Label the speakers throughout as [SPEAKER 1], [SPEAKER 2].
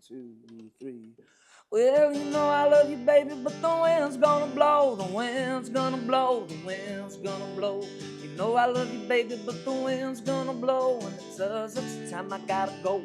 [SPEAKER 1] 1, 2, 3. Well, you know I love you, baby, but the wind's gonna blow, the wind's gonna blow, the wind's gonna blow. You know I love you, baby, but the wind's gonna blow. When it does, it's the time I gotta go.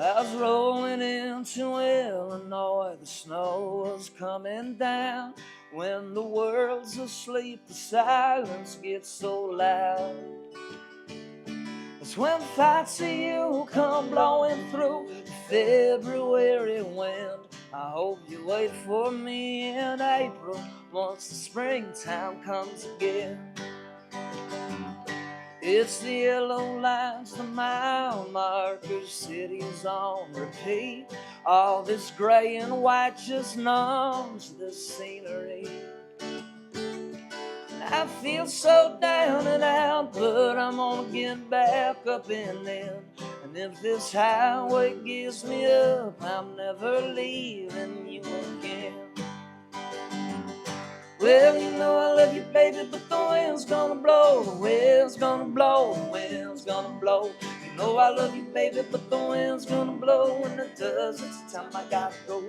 [SPEAKER 1] I was rolling into Illinois, the snow was coming down. When the world's asleep, the silence gets so loud. It's when thoughts of you come blowing through the February wind. I hope you wait for me in April once the springtime comes again. It's the yellow lines, the mile markers, cities on repeat. All this gray and white just numbs the scenery. I feel so down and out, but I'm gonna get back up in them. And if this highway gives me up, I'm never leaving you again. Well, you know I love you, baby, but the wind's gonna blow, the wind's gonna blow, the wind's gonna blow. You know I love you, baby, but the wind's gonna blow. When it does, it's the time I gotta go.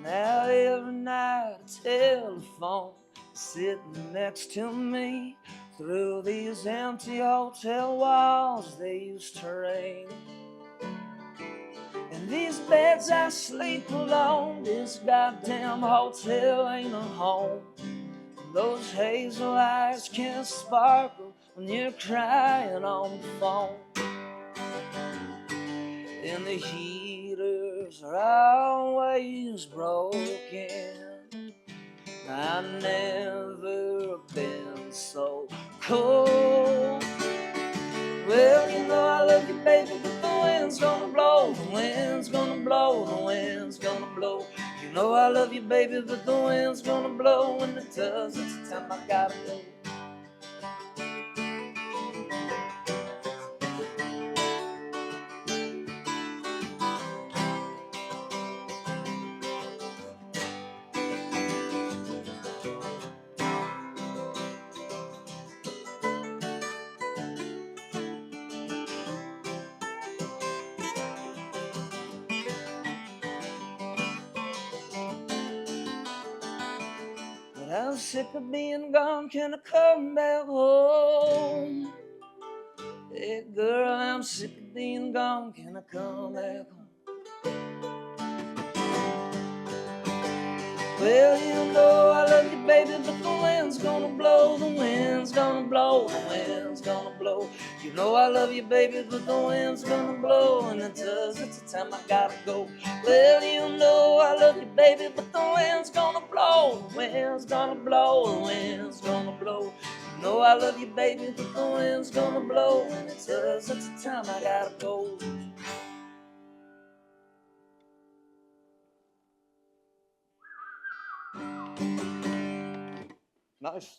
[SPEAKER 1] Now every night a telephone sitting next to me. Through these empty hotel walls they used to ring. In these beds I sleep alone. This goddamn hotel ain't a home. Those hazel eyes can sparkle when you're crying on the phone. And the heaters are always broken. I've never been so cold. Well, you know I love you, baby, but the wind's gonna blow, the wind's gonna blow, the wind's gonna blow. You know I love you, baby, but the wind's gonna blow. When it does, it's the time I gotta go. I'm sick of being gone, can I come back home? Hey girl, I'm sick of being gone, can I come back home? Well, you know I love you, baby, but the wind's gonna blow, the wind's gonna blow, the wind's gonna blow. You know I love you, baby, but the wind's gonna blow. And it does, it's the time I gotta go. Well, you know I love you, baby, but the wind's gonna blow, the wind's gonna blow, the wind's gonna blow. You know I love you, baby, but the wind's gonna blow. And it does, it's the time I gotta go. Nice.